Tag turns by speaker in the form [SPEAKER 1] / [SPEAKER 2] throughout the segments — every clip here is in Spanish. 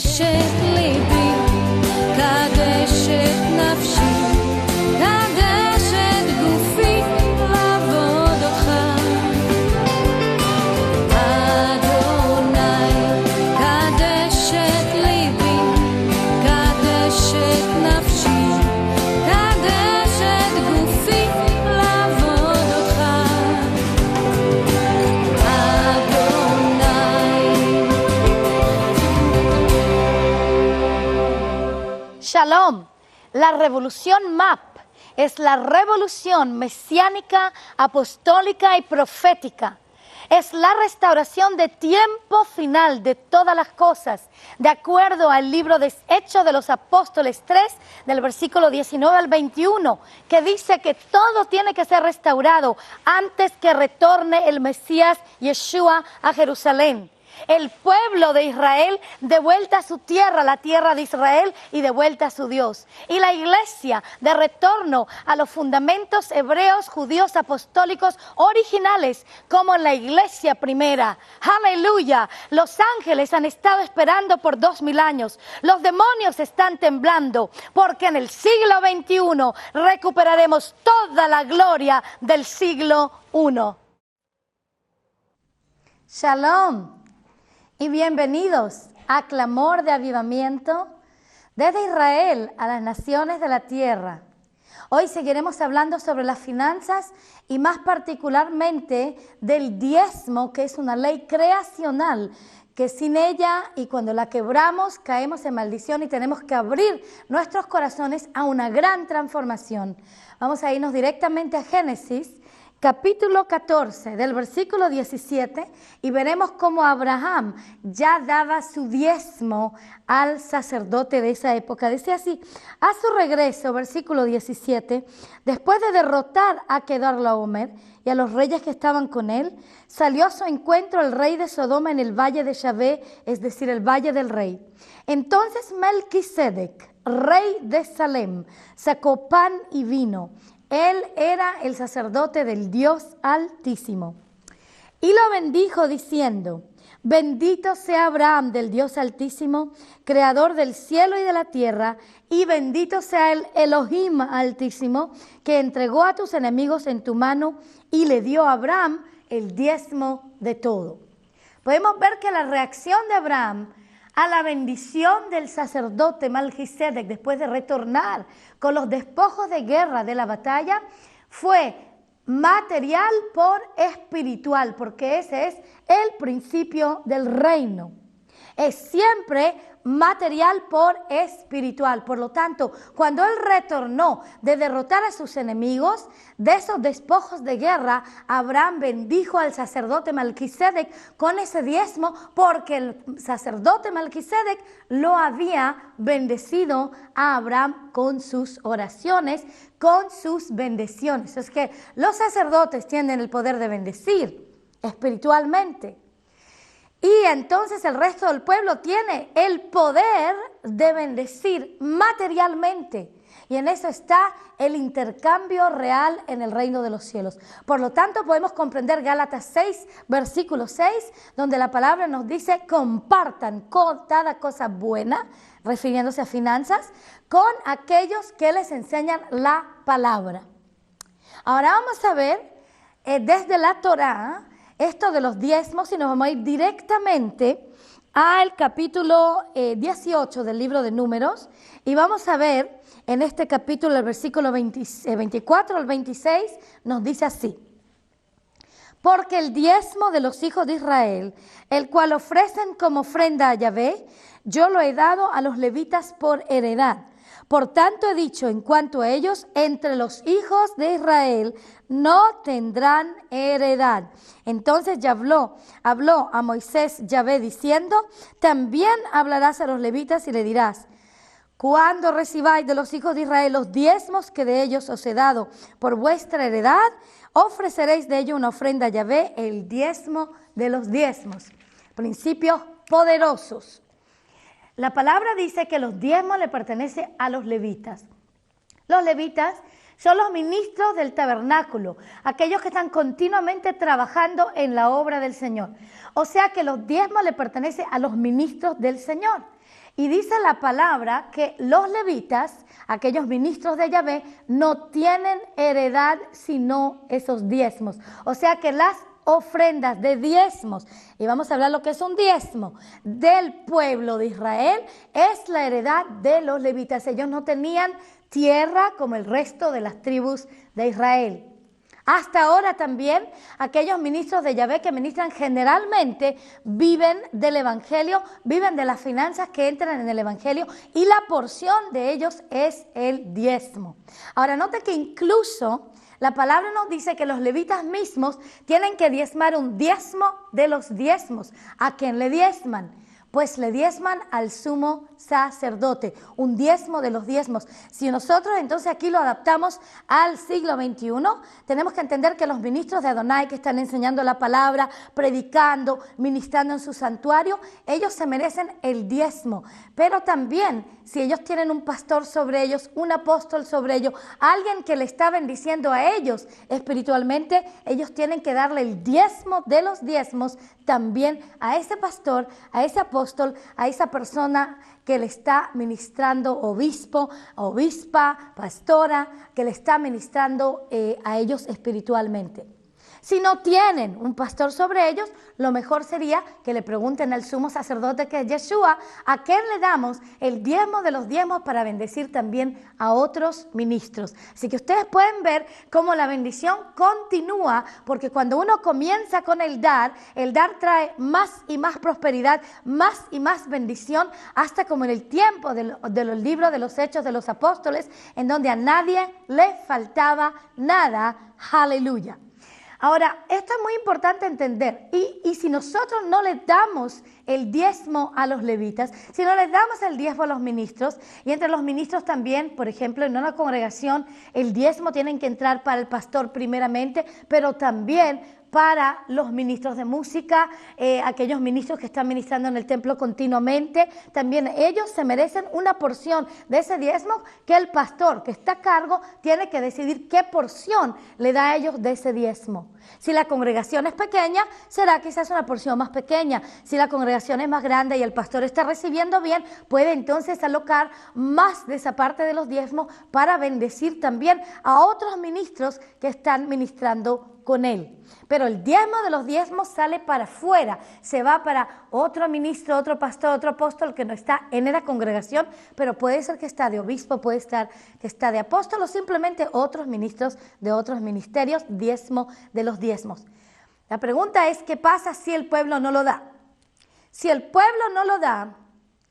[SPEAKER 1] קדשת ליבי, קדשת נפשי, קדשת גופי לעבוד אותך. אדוני, קדשת ליבי, קדשת נפשי, קדשת גופי לעבוד אותך.
[SPEAKER 2] Shalom. La revolución MAP es la revolución mesiánica, apostólica y profética. Es la restauración de tiempo final de todas las cosas, de acuerdo al libro de Hechos de los Apóstoles 3, del versículo 19 al 21, que dice que todo tiene que ser restaurado antes que retorne el Mesías Yeshua a Jerusalén. El pueblo de Israel de vuelta a su tierra, la tierra de Israel, y de vuelta a su Dios. Y la iglesia de retorno a los fundamentos hebreos, judíos, apostólicos, originales, como la iglesia primera. ¡Aleluya! Los ángeles han estado esperando por 2000 años. Los demonios están temblando, porque en el siglo XXI recuperaremos toda la gloria del siglo I. Shalom. Y bienvenidos a Clamor de Avivamiento desde Israel a las naciones de la tierra. Hoy seguiremos hablando sobre las finanzas y más particularmente del diezmo, que es una ley creacional, que sin ella y cuando la quebramos caemos en maldición y tenemos que abrir nuestros corazones a una gran transformación. Vamos a irnos directamente a Génesis, capítulo 14, del versículo 17, y veremos cómo Abraham ya daba su diezmo al sacerdote de esa época. Dice así: a su regreso, versículo 17, después de derrotar a Kedorlaomer y a los reyes que estaban con él, salió a su encuentro el rey de Sodoma en el valle de Shavé, es decir, el valle del rey. Entonces Melquisedec, rey de Salem, sacó pan y vino. Él era el sacerdote del Dios Altísimo. Y lo bendijo diciendo: bendito sea Abraham del Dios Altísimo, creador del cielo y de la tierra, y bendito sea el Elohim Altísimo, que entregó a tus enemigos en tu mano y le dio a Abraham el diezmo de todo. Podemos ver que la reacción de Abraham a la bendición del sacerdote Melquisedec después de retornar con los despojos de guerra de la batalla fue material por espiritual, porque ese es el principio del reino. Es siempre material por espiritual. Por lo tanto, cuando él retornó de derrotar a sus enemigos, de esos despojos de guerra, Abraham bendijo al sacerdote Melquisedec con ese diezmo, porque el sacerdote Melquisedec lo había bendecido a Abraham con sus oraciones, con sus bendiciones. Es que los sacerdotes tienen el poder de bendecir espiritualmente. Y entonces el resto del pueblo tiene el poder de bendecir materialmente. Y en eso está el intercambio real en el reino de los cielos. Por lo tanto, podemos comprender Gálatas 6, versículo 6, donde la palabra nos dice: compartan con cada cosa buena, refiriéndose a finanzas, con aquellos que les enseñan la palabra. Ahora vamos a ver desde la Torá esto de los diezmos, y nos vamos a ir directamente al capítulo 18 del libro de Números, y vamos a ver en este capítulo el versículo 24 al 26, nos dice así: porque el diezmo de los hijos de Israel, el cual ofrecen como ofrenda a Yahvé, yo lo he dado a los levitas por heredad. Por tanto he dicho en cuanto a ellos, entre los hijos de Israel no tendrán heredad. Entonces ya habló a Moisés Yahvé diciendo: también hablarás a los levitas y le dirás: cuando recibáis de los hijos de Israel los diezmos que de ellos os he dado por vuestra heredad, ofreceréis de ello una ofrenda a Yahvé, el diezmo de los diezmos. Principios poderosos. La palabra dice que los diezmos le pertenecen a los levitas. Los levitas son los ministros del tabernáculo, aquellos que están continuamente trabajando en la obra del Señor. O sea que los diezmos le pertenecen a los ministros del Señor. Y dice la palabra que los levitas, aquellos ministros de Yahvé, no tienen heredad sino esos diezmos. O sea que las ofrendas de diezmos, y vamos a hablar lo que es un diezmo, del pueblo de Israel, es la heredad de los levitas. Ellos no tenían tierra como el resto de las tribus de Israel. Hasta ahora también aquellos ministros de Yahvé que ministran generalmente viven del evangelio, viven de las finanzas que entran en el evangelio, y la porción de ellos es el diezmo. Ahora note que incluso la palabra nos dice que los levitas mismos tienen que diezmar un diezmo de los diezmos. ¿A quién le diezman? Pues le diezman al sumo sacerdote, un diezmo de los diezmos. Si nosotros entonces aquí lo adaptamos al siglo XXI, tenemos que entender que los ministros de Adonai que están enseñando la palabra, predicando, ministrando en su santuario, ellos se merecen el diezmo. Pero también, si ellos tienen un pastor sobre ellos, un apóstol sobre ellos, alguien que le está bendiciendo a ellos espiritualmente, ellos tienen que darle el diezmo de los diezmos también a ese pastor, a ese apóstol, a esa persona que le está ministrando, obispo, obispa, pastora, que le está ministrando a ellos espiritualmente. Si no tienen un pastor sobre ellos, lo mejor sería que le pregunten al sumo sacerdote, que es Yeshua, a quién le damos el diezmo de los diezmos para bendecir también a otros ministros. Así que ustedes pueden ver cómo la bendición continúa, porque cuando uno comienza con el dar trae más y más prosperidad, más y más bendición, hasta como en el tiempo de los libros de los Hechos de los Apóstoles, en donde a nadie le faltaba nada. Aleluya. Ahora, esto es muy importante entender, y si nosotros no le damos el diezmo a los levitas, si no les damos el diezmo a los ministros, y entre los ministros también, por ejemplo, en una congregación, el diezmo tiene que entrar para el pastor primeramente, pero también para los ministros de música, aquellos ministros que están ministrando en el templo continuamente, también ellos se merecen una porción de ese diezmo que el pastor que está a cargo tiene que decidir qué porción le da a ellos de ese diezmo. Si la congregación es pequeña, será quizás una porción más pequeña. Si la congregación es más grande y el pastor está recibiendo bien, puede entonces alocar más de esa parte de los diezmos para bendecir también a otros ministros que están ministrando con él. Pero el diezmo de los diezmos sale para afuera, se va para otro ministro, otro pastor, otro apóstol que no está en la congregación, pero puede ser que está de obispo, puede estar que está de apóstol, o simplemente otros ministros de otros ministerios, diezmo de los diezmos. La pregunta es, ¿qué pasa si el pueblo no lo da? Si el pueblo no lo da,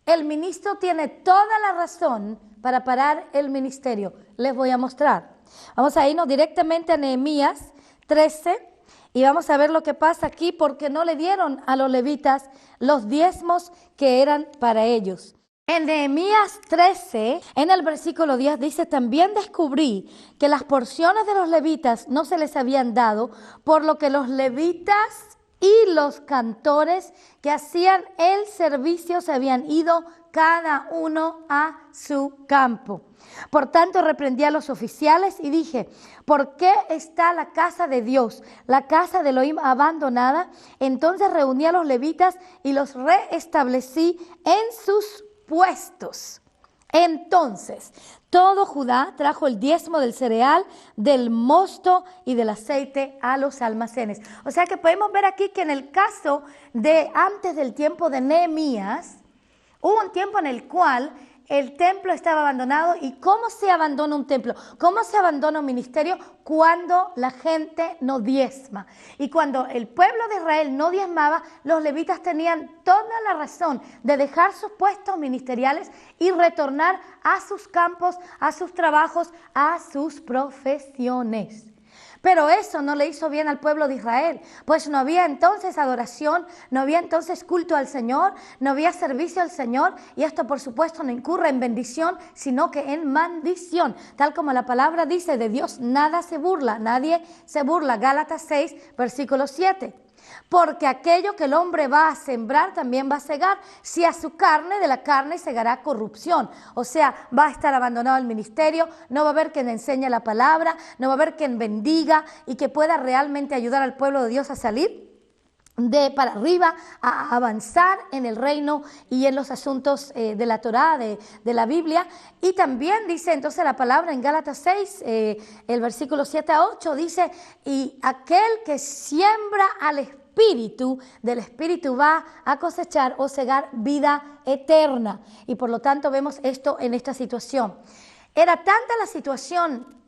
[SPEAKER 2] el ministro tiene toda la razón para parar el ministerio. Les voy a mostrar. Vamos a irnos directamente a Nehemías 13 y vamos a ver lo que pasa aquí, porque no le dieron a los levitas los diezmos que eran para ellos. En Nehemías 13, en el versículo 10 dice: también descubrí que las porciones de los levitas no se les habían dado, por lo que los levitas y los cantores que hacían el servicio se habían ido cada uno a su campo. Por tanto, reprendí a los oficiales y dije: ¿por qué está la casa de Dios, la casa de Elohim, abandonada? Entonces reuní a los levitas y los reestablecí en sus puestos. Entonces, todo Judá trajo el diezmo del cereal, del mosto y del aceite a los almacenes. O sea que podemos ver aquí que en el caso de antes del tiempo de Nehemías, hubo un tiempo en el cual el templo estaba abandonado. ¿Y cómo se abandona un templo? ¿Cómo se abandona un ministerio? Cuando la gente no diezma. Y cuando el pueblo de Israel no diezmaba, los levitas tenían toda la razón de dejar sus puestos ministeriales y retornar a sus campos, a sus trabajos, a sus profesiones. Pero eso no le hizo bien al pueblo de Israel, pues no había entonces adoración, no había entonces culto al Señor, no había servicio al Señor, y esto por supuesto no incurre en bendición, sino que en maldición. Tal como la palabra dice, de Dios nada se burla, nadie se burla. Gálatas 6, versículo 7. Porque aquello que el hombre va a sembrar también va a segar. Si a su carne, de la carne segará corrupción. O sea, va a estar abandonado el ministerio, no va a haber quien enseñe la palabra, no va a haber quien bendiga y que pueda realmente ayudar al pueblo de Dios a salir para arriba, a avanzar en el reino y en los asuntos de la Torá, de la Biblia. Y también dice entonces la palabra en Gálatas 6, el versículo 7 a 8, dice, y aquel que siembra al Espíritu, del Espíritu va a cosechar o segar vida eterna. Y por lo tanto vemos esto en esta situación. Era tanta la situación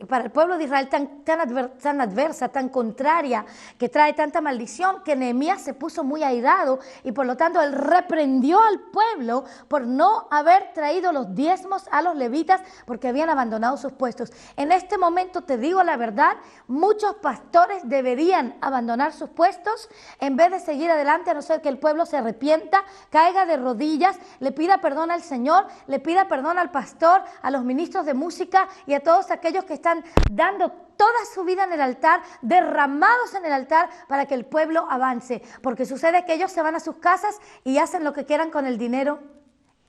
[SPEAKER 2] para el pueblo de Israel tan adversa, tan contraria, que trae tanta maldición, que Nehemías se puso muy airado y por lo tanto él reprendió al pueblo por no haber traído los diezmos a los levitas porque habían abandonado sus puestos. En este momento te digo la verdad, muchos pastores deberían abandonar sus puestos en vez de seguir adelante, a no ser que el pueblo se arrepienta, caiga de rodillas, le pida perdón al Señor, le pida perdón al pastor, a los ministros de música y a todos aquellos que están dando toda su vida en el altar, derramados en el altar para que el pueblo avance. Porque sucede que ellos se van a sus casas y hacen lo que quieran con el dinero.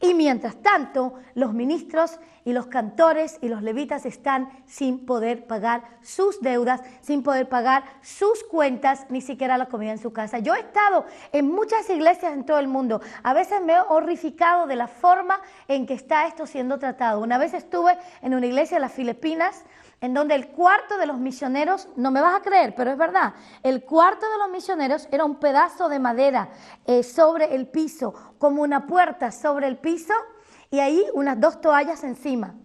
[SPEAKER 2] Y mientras tanto, los ministros y los cantores y los levitas están sin poder pagar sus deudas, sin poder pagar sus cuentas, ni siquiera la comida en su casa. Yo he estado en muchas iglesias en todo el mundo. A veces me he horrificado de la forma en que está esto siendo tratado. Una vez estuve en una iglesia de las Filipinas, en donde el cuarto de los misioneros, no me vas a creer, pero es verdad, el cuarto de los misioneros era un pedazo de madera sobre el piso, como una puerta sobre el piso, y ahí unas 2 toallas encima.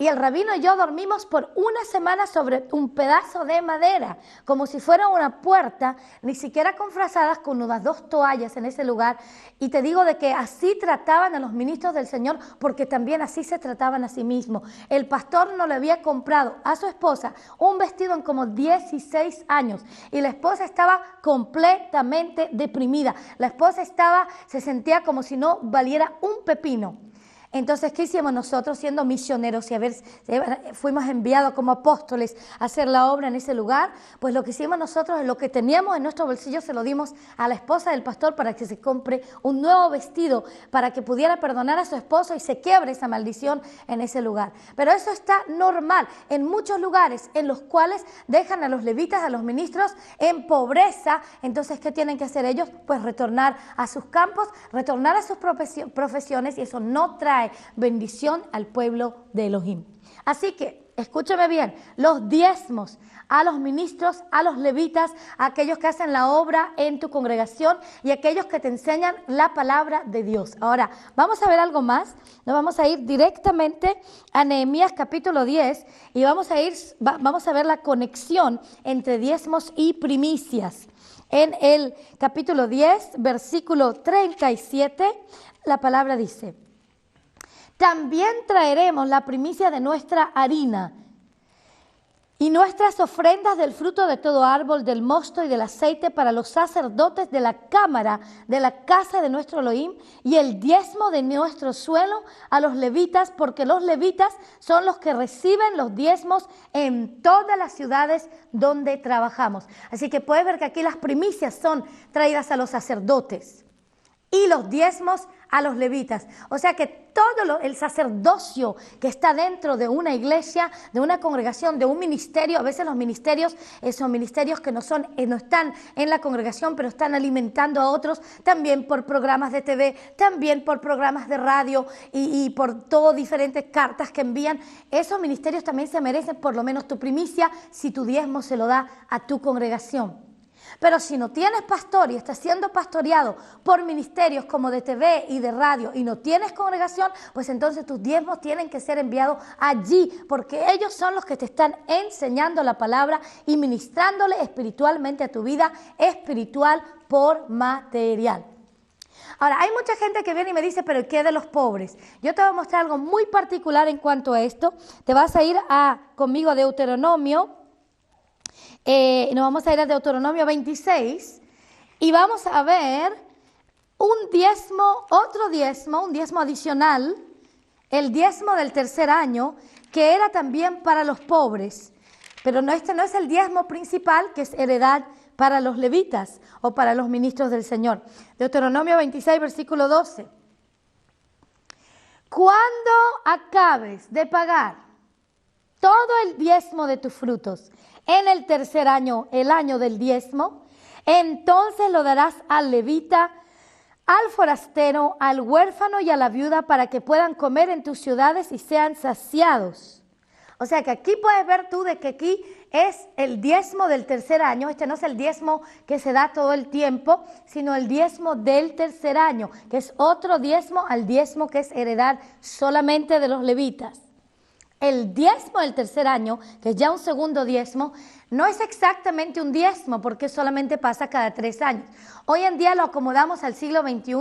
[SPEAKER 2] Y el rabino y yo dormimos por una semana sobre un pedazo de madera, como si fuera una puerta, ni siquiera con frazadas, con unas 2 toallas en ese lugar. Y te digo de que así trataban a los ministros del Señor, porque también así se trataban a sí mismos. El pastor no le había comprado a su esposa un vestido en como 16 años, y la esposa estaba completamente deprimida. La esposa se sentía como si no valiera un pepino. Entonces, ¿qué hicimos nosotros siendo misioneros y fuimos enviados como apóstoles a hacer la obra en ese lugar? Pues lo que hicimos nosotros, lo que teníamos en nuestro bolsillo, se lo dimos a la esposa del pastor para que se compre un nuevo vestido, para que pudiera perdonar a su esposo y se quiebre esa maldición en ese lugar. Pero eso está normal en muchos lugares en los cuales dejan a los levitas, a los ministros en pobreza. Entonces, ¿qué tienen que hacer ellos? Pues retornar a sus campos, retornar a sus profesiones, y eso no trae bendición al pueblo de Elohim. Así que, escúchame bien, los diezmos a los ministros, a los levitas, a aquellos que hacen la obra en tu congregación y aquellos que te enseñan la palabra de Dios. Ahora, vamos a ver algo más. Nos vamos a ir directamente a Nehemías capítulo 10 y vamos a ver la conexión entre diezmos y primicias. En el capítulo 10, versículo 37, la palabra dice: también traeremos la primicia de nuestra harina y nuestras ofrendas del fruto de todo árbol, del mosto y del aceite para los sacerdotes de la cámara de la casa de nuestro Elohim, y el diezmo de nuestro suelo a los levitas, porque los levitas son los que reciben los diezmos en todas las ciudades donde trabajamos. Así que puedes ver que aquí las primicias son traídas a los sacerdotes y los diezmos a los levitas. O sea que todo el sacerdocio que está dentro de una iglesia, de una congregación, de un ministerio, a veces los ministerios son ministerios que no están en la congregación, pero están alimentando a otros, también por programas de TV, también por programas de radio y por todo diferentes cartas que envían. Esos ministerios también se merecen por lo menos tu primicia si tu diezmo se lo da a tu congregación. Pero si no tienes pastor y estás siendo pastoreado por ministerios como de TV y de radio y no tienes congregación, pues entonces tus diezmos tienen que ser enviados allí, porque ellos son los que te están enseñando la palabra y ministrándole espiritualmente a tu vida espiritual por material. Ahora, hay mucha gente que viene y me dice, pero ¿qué de los pobres? Yo te voy a mostrar algo muy particular en cuanto a esto. Te vas a ir conmigo a Deuteronomio. Nos vamos a ir a Deuteronomio 26 y vamos a ver un diezmo adicional, el diezmo del tercer año, que era también para los pobres. Pero este no es el diezmo principal, que es heredad para los levitas o para los ministros del Señor. Deuteronomio 26, versículo 12. Cuando acabes de pagar todo el diezmo de tus frutos en el tercer año, el año del diezmo, Entonces lo darás al levita, al forastero, al huérfano y a la viuda para que puedan comer en tus ciudades y sean saciados. O sea que aquí puedes ver tú de que aquí es el diezmo del tercer año. Este no es el diezmo que se da todo el tiempo, sino el diezmo del tercer año, que es otro diezmo al diezmo que es heredar solamente de los levitas. El diezmo del tercer año, que es ya un segundo diezmo, no es exactamente un diezmo porque solamente pasa cada 3 años. Hoy en día lo acomodamos al siglo XXI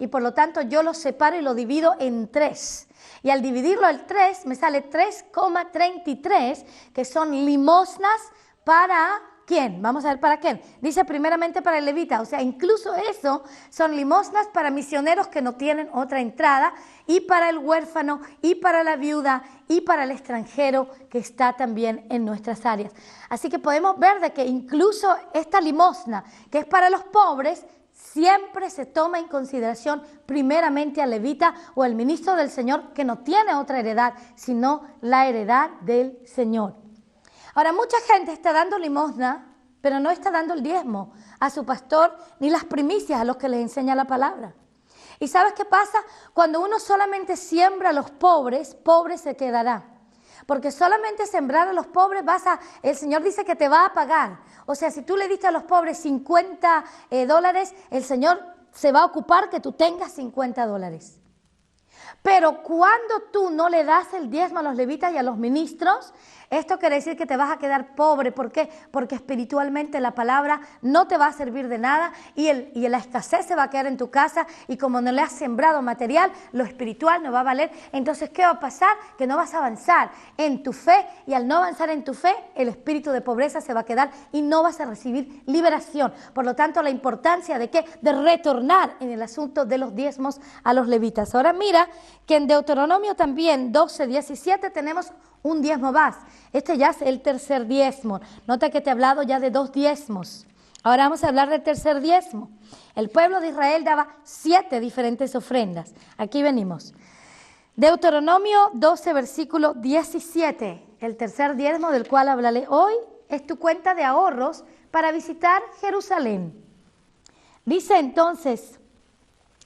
[SPEAKER 2] y por lo tanto yo lo separo y lo divido en 3. Y al dividirlo en 3 me sale 3,33 que son limosnas para ¿quién? Vamos a ver para quién. Dice primeramente para el levita, o sea, incluso eso son limosnas para misioneros que no tienen otra entrada y para el huérfano y para la viuda y para el extranjero que está también en nuestras áreas. Así que podemos ver de que incluso esta limosna que es para los pobres siempre se toma en consideración primeramente al levita o al ministro del Señor que no tiene otra heredad, sino la heredad del Señor. Ahora, mucha gente está dando limosna, pero no está dando el diezmo a su pastor ni las primicias a los que les enseña la palabra. ¿Y sabes qué pasa? Cuando uno solamente siembra a los pobres, pobre se quedará. Porque solamente sembrar a los pobres el Señor dice que te va a pagar. O sea, si tú le diste a los pobres $50, el Señor se va a ocupar que tú tengas $50. Pero cuando tú no le das el diezmo a los levitas y a los ministros, esto quiere decir que te vas a quedar pobre. ¿Por qué? Porque espiritualmente la palabra no te va a servir de nada y la escasez se va a quedar en tu casa y como no le has sembrado material, lo espiritual no va a valer. Entonces, ¿qué va a pasar? Que no vas a avanzar en tu fe y al no avanzar en tu fe, el espíritu de pobreza se va a quedar y no vas a recibir liberación. Por lo tanto, la importancia de ¿qué? De retornar en el asunto de los diezmos a los levitas. Ahora mira que en Deuteronomio también 12:17 tenemos un diezmo más. Este ya es el tercer diezmo. Nota que te he hablado ya de 2 diezmos. Ahora vamos a hablar del tercer diezmo. El pueblo de Israel daba 7 diferentes ofrendas. Aquí venimos. Deuteronomio 12, versículo 17. El tercer diezmo del cual hablaré hoy es tu cuenta de ahorros para visitar Jerusalén. Dice entonces,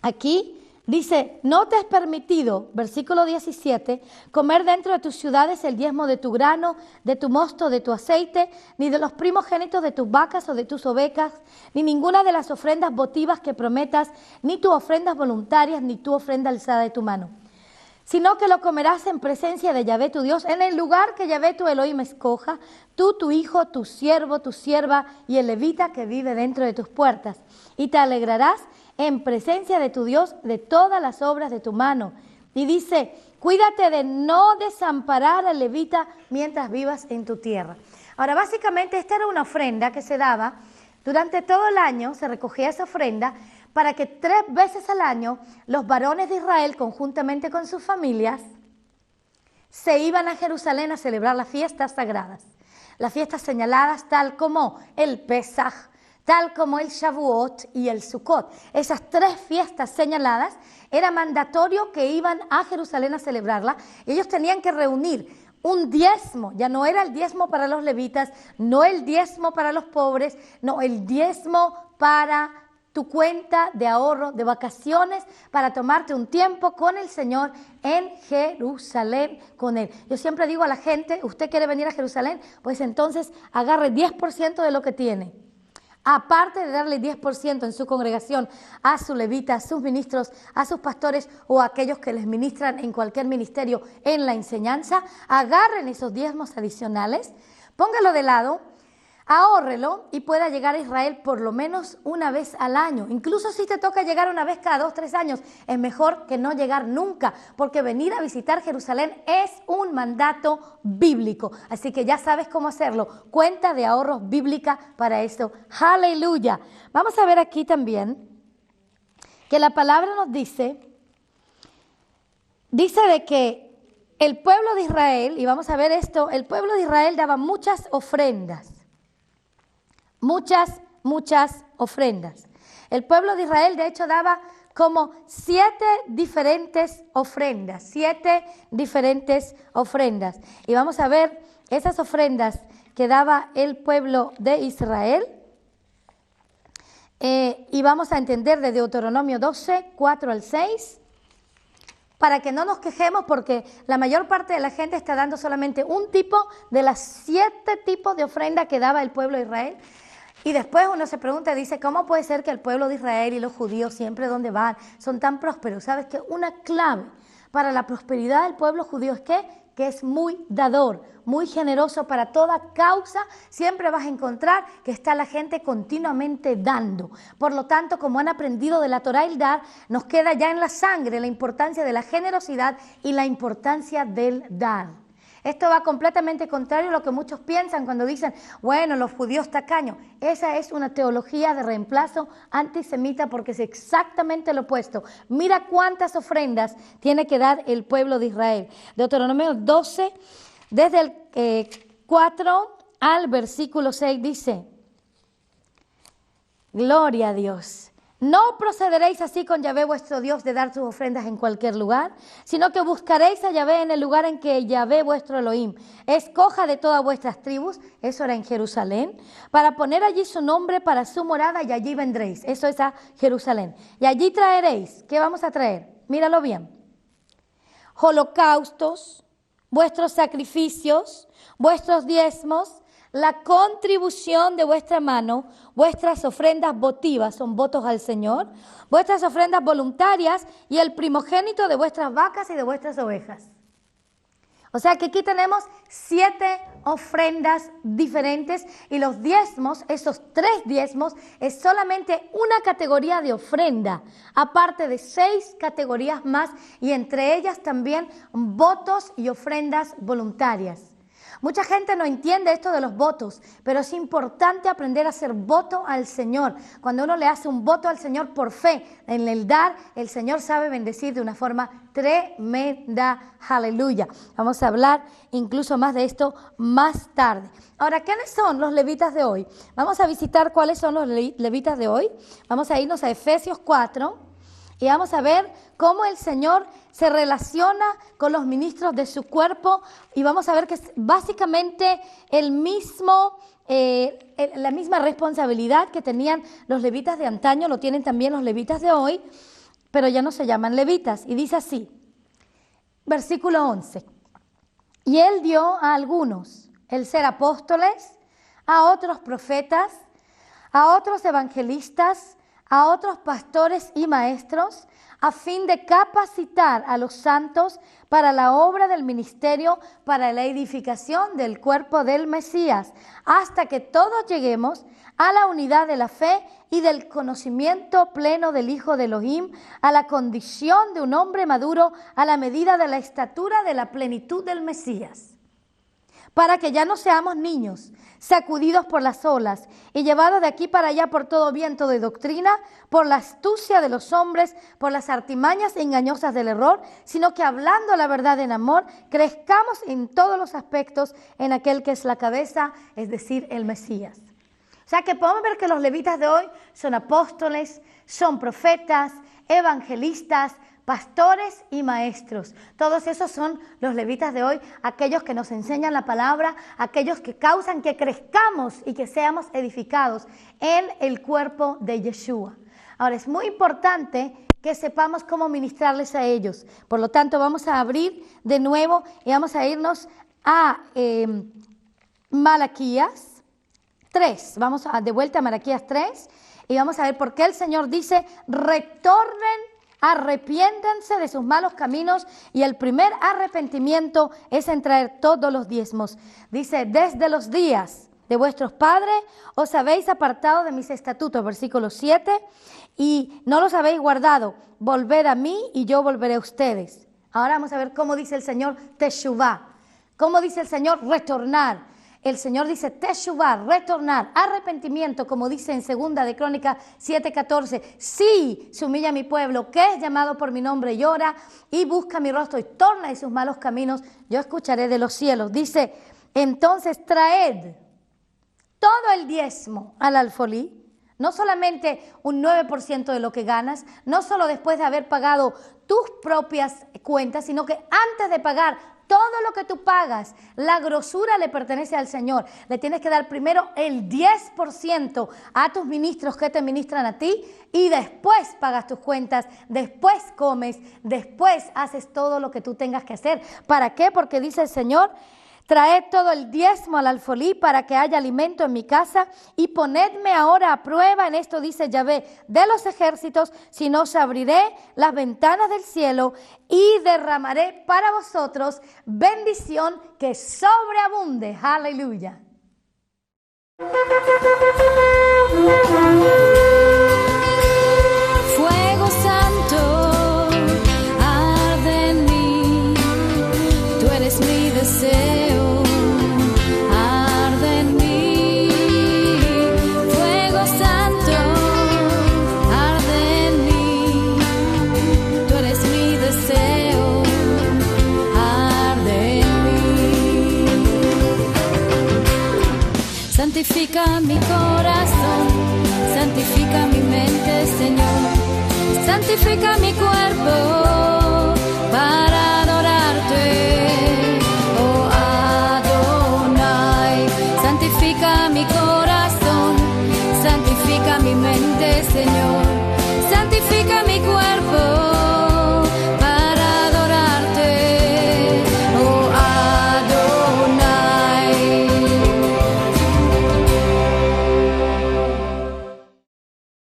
[SPEAKER 2] aquí dice, no te es permitido, versículo 17, comer dentro de tus ciudades el diezmo de tu grano, de tu mosto, de tu aceite, ni de los primogénitos de tus vacas o de tus ovejas, ni ninguna de las ofrendas votivas que prometas, ni tus ofrendas voluntarias, ni tu ofrenda alzada de tu mano. Sino que lo comerás en presencia de Yahvé tu Dios, en el lugar que Yahvé tu Elohim escoja, tú, tu hijo, tu siervo, tu sierva y el levita que vive dentro de tus puertas. Y te alegrarás en presencia de tu Dios de todas las obras de tu mano. Y dice, cuídate de no desamparar al levita mientras vivas en tu tierra. Ahora, básicamente esta era una ofrenda que se daba durante todo el año, se recogía esa ofrenda para que 3 veces al año los varones de Israel, conjuntamente con sus familias, se iban a Jerusalén a celebrar las fiestas sagradas. Las fiestas señaladas tal como el Pesaj, tal como el Shavuot y el Sukkot. Esas 3 fiestas señaladas era mandatorio que iban a Jerusalén a celebrarla. Y ellos tenían que reunir un diezmo, ya no era el diezmo para los levitas, no el diezmo para los pobres, no, el diezmo para tu cuenta de ahorro, de vacaciones, para tomarte un tiempo con el Señor en Jerusalén con Él. Yo siempre digo a la gente, usted quiere venir a Jerusalén, pues entonces agarre 10% de lo que tiene. Aparte de darle 10% en su congregación a su levita, a sus ministros, a sus pastores o a aquellos que les ministran en cualquier ministerio en la enseñanza, agarren esos diezmos adicionales, póngalo de lado, ahórrelo y pueda llegar a Israel por lo menos una vez al año. Incluso si te toca llegar una vez cada 2 o 3 años, es mejor que no llegar nunca, porque venir a visitar Jerusalén es un mandato bíblico. Así que ya sabes cómo hacerlo. Cuenta de ahorros bíblica para esto. ¡Aleluya! Vamos a ver aquí también que la palabra nos dice de que el pueblo de Israel, y vamos a ver esto, el pueblo de Israel daba muchas ofrendas. Muchas ofrendas. El pueblo de Israel, de hecho, daba como 7 diferentes ofrendas. 7 diferentes ofrendas. Y vamos a ver esas ofrendas que daba el pueblo de Israel. y vamos a entender de Deuteronomio 12, 4 al 6, para que no nos quejemos porque la mayor parte de la gente está dando solamente un tipo de las 7 tipos de ofrenda que daba el pueblo de Israel. Y después uno se pregunta y dice, ¿cómo puede ser que el pueblo de Israel y los judíos siempre donde van son tan prósperos? ¿Sabes que una clave para la prosperidad del pueblo judío es qué? Que es muy dador, muy generoso para toda causa. Siempre vas a encontrar que está la gente continuamente dando. Por lo tanto, como han aprendido de la Torá el dar, nos queda ya en la sangre la importancia de la generosidad y la importancia del dar. Esto va completamente contrario a lo que muchos piensan cuando dicen, bueno, los judíos tacaños. Esa es una teología de reemplazo antisemita porque es exactamente lo opuesto. Mira cuántas ofrendas tiene que dar el pueblo de Israel. Deuteronomio 12, desde el 4 al versículo 6 dice, gloria a Dios. No procederéis así con Yahvé vuestro Dios de dar sus ofrendas en cualquier lugar, sino que buscaréis a Yahvé en el lugar en que Yahvé vuestro Elohim escoja de todas vuestras tribus, eso era en Jerusalén, para poner allí su nombre para su morada y allí vendréis, eso es a Jerusalén. Y allí traeréis, ¿qué vamos a traer? Míralo bien, holocaustos, vuestros sacrificios, vuestros diezmos, la contribución de vuestra mano, vuestras ofrendas votivas, son votos al Señor, vuestras ofrendas voluntarias y el primogénito de vuestras vacas y de vuestras ovejas. O sea que aquí tenemos 7 ofrendas diferentes y los diezmos, esos 3 diezmos, es solamente una categoría de ofrenda, aparte de 6 categorías más y entre ellas también votos y ofrendas voluntarias. Mucha gente no entiende esto de los votos, pero es importante aprender a hacer voto al Señor. Cuando uno le hace un voto al Señor por fe, en el dar, el Señor sabe bendecir de una forma tremenda. Aleluya. Vamos a hablar incluso más de esto más tarde. Ahora, ¿quiénes son los levitas de hoy? Vamos a visitar cuáles son los levitas de hoy. Vamos a irnos a Efesios 4 y vamos a ver cómo el Señor se relaciona con los ministros de su cuerpo y vamos a ver que es básicamente la misma responsabilidad que tenían los levitas de antaño, lo tienen también los levitas de hoy, pero ya no se llaman levitas. Y dice así, versículo 11, y él dio a algunos el ser apóstoles, a otros profetas, a otros evangelistas, a otros pastores y maestros, a fin de capacitar a los santos para la obra del ministerio, para la edificación del cuerpo del Mesías, hasta que todos lleguemos a la unidad de la fe y del conocimiento pleno del Hijo de Elohim, a la condición de un hombre maduro, a la medida de la estatura de la plenitud del Mesías. Para que ya no seamos niños, sacudidos por las olas y llevados de aquí para allá por todo viento de doctrina, por la astucia de los hombres, por las artimañas engañosas del error, sino que hablando la verdad en amor, crezcamos en todos los aspectos en aquel que es la cabeza, es decir, el Mesías. O sea que podemos ver que los levitas de hoy son apóstoles, son profetas, evangelistas, pastores y maestros. Todos esos son los levitas de hoy, aquellos que nos enseñan la palabra, aquellos que causan que crezcamos y que seamos edificados en el cuerpo de Yeshua. Ahora, es muy importante que sepamos cómo ministrarles a ellos. Por lo tanto, vamos a abrir de nuevo y vamos a irnos a Malaquías 3. Vamos de vuelta a Malaquías 3 y vamos a ver por qué el Señor dice, retornen, arrepiéntanse de sus malos caminos, y el primer arrepentimiento es en traer todos los diezmos. Dice, desde los días de vuestros padres os habéis apartado de mis estatutos, versículo 7, y no los habéis guardado. Volved a mí y yo volveré a ustedes. Ahora vamos a ver cómo dice el Señor teshuvá. ¿Cómo dice el Señor retornar? El Señor dice teshuvá, retornar, arrepentimiento, como dice en 2 de Crónicas 7:14. Sí, se humilla mi pueblo, que es llamado por mi nombre, llora y busca mi rostro y torna de sus malos caminos, yo escucharé de los cielos. Dice, entonces traed todo el diezmo al alfolí, No solamente un 9% de lo que ganas, no solo después de haber pagado tus propias cuentas, sino que antes de pagar todo lo que tú pagas, la grosura le pertenece al Señor. Le tienes que dar primero el 10% a tus ministros que te ministran a ti y después pagas tus cuentas, después comes, después haces todo lo que tú tengas que hacer. ¿Para qué? Porque dice el Señor: traed todo el diezmo al alfolí para que haya alimento en mi casa y ponedme ahora a prueba en esto, dice Yahvé de los ejércitos, si no os abriré las ventanas del cielo y derramaré para vosotros bendición que sobreabunde. Aleluya.
[SPEAKER 1] Fuego santo, arde en mí, tú eres mi deseo, arde en mí. Fuego santo, arde en mí, tú eres mi deseo, arde en mí. Santifica mi corazón, santifica mi mente, Señor. Santifica mi cuerpo para